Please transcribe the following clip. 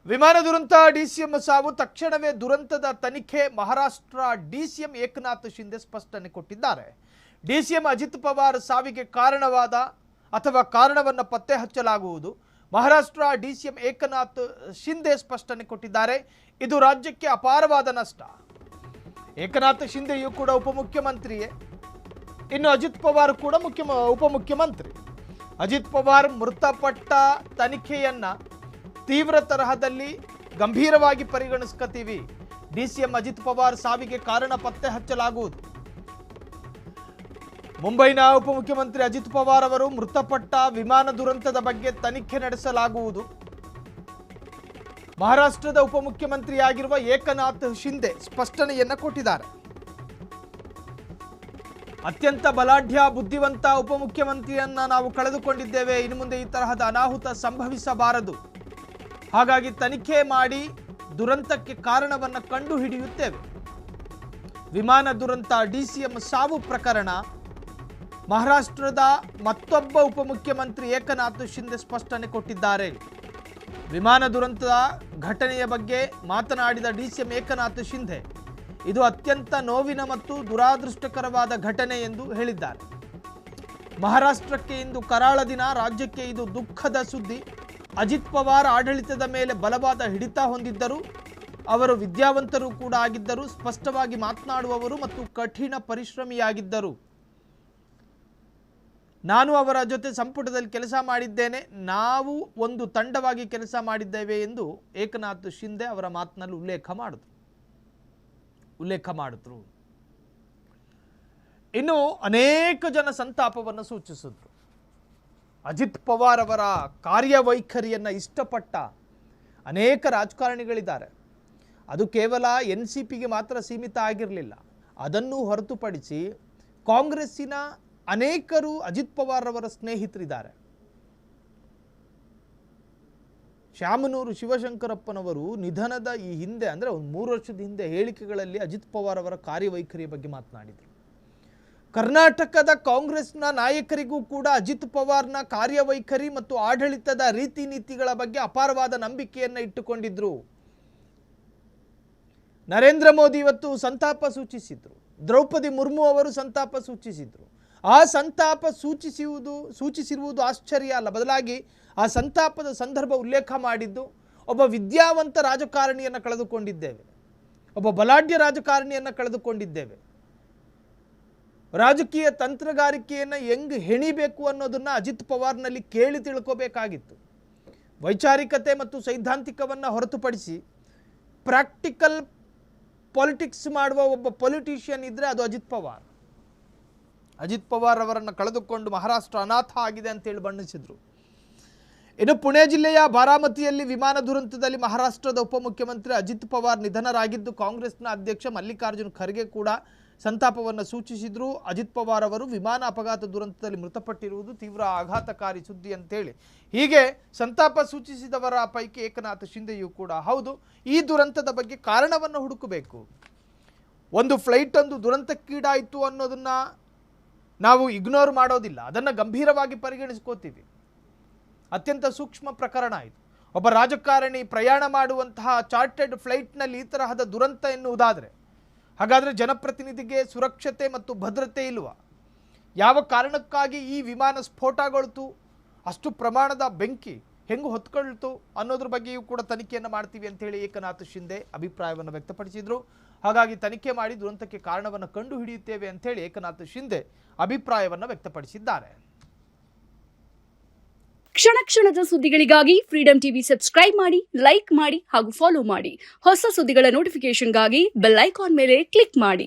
ವಿಮಾನ ದುರಂತ ಡಿಸಿಎಂ ಸಾವು ತಕ್ಷಣವೇ ದುರಂತದ ತನಿಖೆ ಮಹಾರಾಷ್ಟ್ರ ಡಿಸಿಎಂ ಏಕನಾಥ್ ಶಿಂದೆ ಸ್ಪಷ್ಟನೆ ಕೊಟ್ಟಿದ್ದಾರೆ. ಡಿಸಿಎಂ ಅಜಿತ್ ಪವಾರ್ ಸಾವಿಗೆ ಕಾರಣವಾದ ಅಥವಾ ಕಾರಣವನ್ನು ಪತ್ತೆ ಹಚ್ಚಲಾಗುವುದು. ಮಹಾರಾಷ್ಟ್ರ ಡಿಸಿಎಂ ಏಕನಾಥ್ ಶಿಂದೆ ಸ್ಪಷ್ಟನೆ ಕೊಟ್ಟಿದ್ದಾರೆ. ಇದು ರಾಜ್ಯಕ್ಕೆ ಅಪಾರವಾದ ನಷ್ಟ. ಏಕನಾಥ್ ಶಿಂದೆಯೂ ಕೂಡ ಉಪಮುಖ್ಯಮಂತ್ರಿಯೇ, ಇನ್ನು ಅಜಿತ್ ಪವಾರ್ ಕೂಡ ಉಪಮುಖ್ಯಮಂತ್ರಿ. ಅಜಿತ್ ಪವಾರ್ ಮೃತಪಟ್ಟ ತನಿಖೆಯನ್ನ ತೀವ್ರ ತರಹದಲ್ಲಿ ಗಂಭೀರವಾಗಿ ಪರಿಗಣಿಸ್ಕತೀವಿ. ಡಿಸಿಎಂ ಅಜಿತ್ ಪವಾರ್ ಸಾವಿಗೆ ಕಾರಣ ಪತ್ತೆ ಹಚ್ಚಲಾಗುವುದು. ಮುಂಬೈನ ಉಪಮುಖ್ಯಮಂತ್ರಿ ಅಜಿತ್ ಪವಾರ್ ಅವರು ಮೃತಪಟ್ಟ ವಿಮಾನ ದುರಂತದ ಬಗ್ಗೆ ತನಿಖೆ ನಡೆಸಲಾಗುವುದು. ಮಹಾರಾಷ್ಟ್ರದ ಉಪಮುಖ್ಯಮಂತ್ರಿಯಾಗಿರುವ ಏಕನಾಥ್ ಶಿಂದೆ ಸ್ಪಷ್ಟನೆಯನ್ನ ಕೊಟ್ಟಿದ್ದಾರೆ. ಅತ್ಯಂತ ಬಲಾಢ್ಯ ಬುದ್ಧಿವಂತ ಉಪಮುಖ್ಯಮಂತ್ರಿಯನ್ನ ನಾವು ಕಳೆದುಕೊಂಡಿದ್ದೇವೆ. ಇನ್ನು ಮುಂದೆ ಈ ತರಹದ ಅನಾಹುತ ಸಂಭವಿಸಬಾರದು. ಹಾಗಾಗಿ ತನಿಖೆ ಮಾಡಿ ದುರಂತಕ್ಕೆ ಕಾರಣವನ್ನು ಕಂಡುಹಿಡಿಯುತ್ತೇವೆ. ವಿಮಾನ ದುರಂತ ಡಿಸಿಎಂ ಸಾವು ಪ್ರಕರಣ ಮಹಾರಾಷ್ಟ್ರದ ಮತ್ತೊಬ್ಬ ಉಪಮುಖ್ಯಮಂತ್ರಿ ಏಕನಾಥ್ ಶಿಂದೆ ಸ್ಪಷ್ಟನೆ ಕೊಟ್ಟಿದ್ದಾರೆ. ವಿಮಾನ ದುರಂತದ ಘಟನೆಯ ಬಗ್ಗೆ ಮಾತನಾಡಿದ ಡಿಸಿಎಂ ಏಕನಾಥ್ ಶಿಂದೆ ಇದು ಅತ್ಯಂತ ನೋವಿನ ಮತ್ತು ದುರಾದೃಷ್ಟಕರವಾದ ಘಟನೆ ಎಂದು ಹೇಳಿದ್ದಾರೆ. ಮಹಾರಾಷ್ಟ್ರಕ್ಕೆ ಇಂದು ಕರಾಳ ದಿನ. ರಾಜ್ಯಕ್ಕೆ ಇದು ದುಃಖದ ಸುದ್ದಿ. ಅಜಿತ್ ಪವಾರ್ ಆಡಳಿತದ ಮೇಲೆ ಬಲವಾದ ಹಿಡಿತ ಹೊಂದಿದ್ದರು. ಅವರು ವಿದ್ಯಾವಂತರು ಕೂಡ ಆಗಿದ್ದರು. ಸ್ಪಷ್ಟವಾಗಿ ಮಾತನಾಡುವವರು ಮತ್ತು ಕಠಿಣ ಪರಿಶ್ರಮಿಯಾಗಿದ್ದರು. ನಾನು ಅವರ ಜೊತೆ ಸಂಪುಟದಲ್ಲಿ ಕೆಲಸ ಮಾಡಿದ್ದೇನೆ. ನಾವು ಒಂದು ತಂಡವಾಗಿ ಕೆಲಸ ಮಾಡಿದ್ದೇವೆ ಎಂದು ಏಕನಾಥ್ ಶಿಂದೆ ಅವರ ಮಾತಿನಲ್ಲಿ ಉಲ್ಲೇಖ ಮಾಡಿದ್ರು. ಇನ್ನು ಅನೇಕ ಜನ ಸಂತಾಪವನ್ನು ಸೂಚಿಸಿದ್ರು. ಅಜಿತ್ ಪವಾರ್ ಅವರ ಕಾರ್ಯವೈಖರಿಯನ್ನು ಇಷ್ಟಪಟ್ಟ ಅನೇಕ ರಾಜಕಾರಣಿಗಳಿದ್ದಾರೆ. ಅದು ಕೇವಲ NCPಗೆ ಮಾತ್ರ ಸೀಮಿತ ಆಗಿರಲಿಲ್ಲ. ಅದನ್ನು ಹೊರತುಪಡಿಸಿ ಕಾಂಗ್ರೆಸ್ಸಿನ ಅನೇಕರು ಅಜಿತ್ ಪವಾರ್ ಅವರ ಸ್ನೇಹಿತರಿದ್ದಾರೆ. ಶಾಮನೂರು ಶಿವಶಂಕರಪ್ಪನವರು ನಿಧನದ ಈ ಹಿಂದೆ, ಅಂದರೆ ಒಂದು 3 ವರ್ಷದ ಹಿಂದೆ ಹೇಳಿಕೆಗಳಲ್ಲಿ ಅಜಿತ್ ಪವಾರ್ ಅವರ ಕಾರ್ಯವೈಖರಿಯ ಬಗ್ಗೆ ಮಾತನಾಡಿದರು. ಕರ್ನಾಟಕದ ಕಾಂಗ್ರೆಸ್ನ ನಾಯಕರಿಗೂ ಕೂಡ ಅಜಿತ್ ಪವಾರ್ನ ಕಾರ್ಯವೈಖರಿ ಮತ್ತು ಆಡಳಿತದ ರೀತಿ ನೀತಿಗಳ ಬಗ್ಗೆ ಅಪಾರವಾದ ನಂಬಿಕೆಯನ್ನು ಇಟ್ಟುಕೊಂಡಿದ್ರು. ನರೇಂದ್ರ ಮೋದಿ ಇವತ್ತು ಸಂತಾಪ ಸೂಚಿಸಿದ್ರು. ದ್ರೌಪದಿ ಮುರ್ಮು ಅವರು ಸಂತಾಪ ಸೂಚಿಸಿದ್ರು. ಆ ಸಂತಾಪ ಸೂಚಿಸಿರುವುದು ಆಶ್ಚರ್ಯ ಅಲ್ಲ. ಬದಲಾಗಿ ಆ ಸಂತಾಪದ ಸಂದರ್ಭ ಉಲ್ಲೇಖ ಮಾಡಿದ್ದು ಒಬ್ಬ ವಿದ್ಯಾವಂತ ರಾಜಕಾರಣಿಯನ್ನು ಕಳೆದುಕೊಂಡಿದ್ದೇವೆ, ಒಬ್ಬ ಬಲಾಢ್ಯ ರಾಜಕಾರಣಿಯನ್ನು ಕಳೆದುಕೊಂಡಿದ್ದೇವೆ. ರಾಜಕೀಯ ತಂತ್ರಗಾರಿಕೆಯನ್ನು ಹೆಂಗೆ ಹೆಣಿಬೇಕು ಅನ್ನೋದನ್ನು ಅಜಿತ್ ಪವಾರ್ನಲ್ಲಿ ಕೇಳಿ ತಿಳ್ಕೋಬೇಕಾಗಿತ್ತು. ವೈಚಾರಿಕತೆ ಮತ್ತು ಸೈದ್ಧಾಂತಿಕವನ್ನು ಹೊರತುಪಡಿಸಿ ಪ್ರಾಕ್ಟಿಕಲ್ ಪಾಲಿಟಿಕ್ಸ್ ಮಾಡುವ ಒಬ್ಬ ಪೊಲಿಟಿಷಿಯನ್ ಇದ್ದರೆ ಅದು ಅಜಿತ್ ಪವಾರ್. ಅಜಿತ್ ಪವಾರ್ ಅವರನ್ನು ಕಳೆದುಕೊಂಡು ಮಹಾರಾಷ್ಟ್ರ ಅನಾಥ ಆಗಿದೆ ಅಂತೇಳಿ ಬಣ್ಣಿಸಿದರು. ಇನ್ನು ಪುಣೆ ಜಿಲ್ಲೆಯ ಬಾರಾಮತಿಯಲ್ಲಿ ವಿಮಾನ ದುರಂತದಲ್ಲಿ ಮಹಾರಾಷ್ಟ್ರದ ಉಪಮುಖ್ಯಮಂತ್ರಿ ಅಜಿತ್ ಪವಾರ್ ನಿಧನರಾಗಿದ್ದು ಕಾಂಗ್ರೆಸ್ನ ಅಧ್ಯಕ್ಷ ಮಲ್ಲಿಕಾರ್ಜುನ್ ಖರ್ಗೆ ಕೂಡ ಸಂತಾಪವನ್ನು ಸೂಚಿಸಿದರು. ಅಜಿತ್ ಪವಾರ್ ಅವರು ವಿಮಾನ ಅಪಘಾತ ದುರಂತದಲ್ಲಿ ಮೃತಪಟ್ಟಿರುವುದು ತೀವ್ರ ಆಘಾತಕಾರಿ ಸುದ್ದಿ ಅಂತೇಳಿ ಹೀಗೆ ಸಂತಾಪ ಸೂಚಿಸಿದವರ ಪೈಕಿ ಏಕನಾಥ್ ಶಿಂದೆಯೂ ಕೂಡ ಹೌದು, ಈ ದುರಂತದ ಬಗ್ಗೆ ಕಾರಣವನ್ನು ಹುಡುಕಬೇಕು. ಒಂದು ಫ್ಲೈಟ್ ಒಂದು ದುರಂತಕ್ಕೀಡಾಯಿತು ಅನ್ನೋದನ್ನು ನಾವು ಇಗ್ನೋರ್ ಮಾಡೋದಿಲ್ಲ. ಅದನ್ನು ಗಂಭೀರವಾಗಿ ಪರಿಗಣಿಸ್ಕೋತೀವಿ. ಅತ್ಯಂತ ಸೂಕ್ಷ್ಮ ಪ್ರಕರಣ ಇದು. ಒಬ್ಬ ರಾಜಕಾರಣಿ ಪ್ರಯಾಣ ಮಾಡುವಂತಹ ಚಾರ್ಟೆಡ್ ಫ್ಲೈಟ್ನಲ್ಲಿ ಈ ತರಹದ ದುರಂತ ಎನ್ನುವುದಾದರೆ ಹಾಗಾದರೆ ಜನಪ್ರತಿನಿಧಿಗೆ ಸುರಕ್ಷತೆ ಮತ್ತು ಭದ್ರತೆ ಇಲ್ವಾ? ಯಾವ ಕಾರಣಕ್ಕಾಗಿ ಈ ವಿಮಾನ ಸ್ಫೋಟಗೊಳ್ತು, ಅಷ್ಟು ಪ್ರಮಾಣದ ಬೆಂಕಿ ಹೆಂಗೆ ಹೊತ್ಕೊಳ್ತು ಅನ್ನೋದ್ರ ಬಗ್ಗೆಯೂ ಕೂಡ ತನಿಖೆಯನ್ನು ಮಾಡ್ತೀವಿ ಅಂತೇಳಿ ಏಕನಾಥ್ ಶಿಂದೆ ಅಭಿಪ್ರಾಯವನ್ನು ವ್ಯಕ್ತಪಡಿಸಿದರು. ಹಾಗಾಗಿ ತನಿಖೆ ಮಾಡಿ ದುರಂತಕ್ಕೆ ಕಾರಣವನ್ನು ಕಂಡುಹಿಡಿಯುತ್ತೇವೆ ಅಂತೇಳಿ ಏಕನಾಥ್ ಶಿಂದೆ ಅಭಿಪ್ರಾಯವನ್ನು ವ್ಯಕ್ತಪಡಿಸಿದ್ದಾರೆ. ಕ್ಷಣ ಕ್ಷಣದ ಸುದ್ದಿಗಳಿಗಾಗಿ ಫ್ರೀಡಂ ಟಿವಿ ಸಬ್ಸ್ಕ್ರೈಬ್ ಮಾಡಿ, ಲೈಕ್ ಮಾಡಿ ಹಾಗೂ ಫಾಲೋ ಮಾಡಿ. ಹೊಸ ಸುದ್ದಿಗಳ ನೋಟಿಫಿಕೇಶನ್ಗಾಗಿ ಬೆಲ್ ಐಕಾನ್ ಮೇಲೆ ಕ್ಲಿಕ್ ಮಾಡಿ.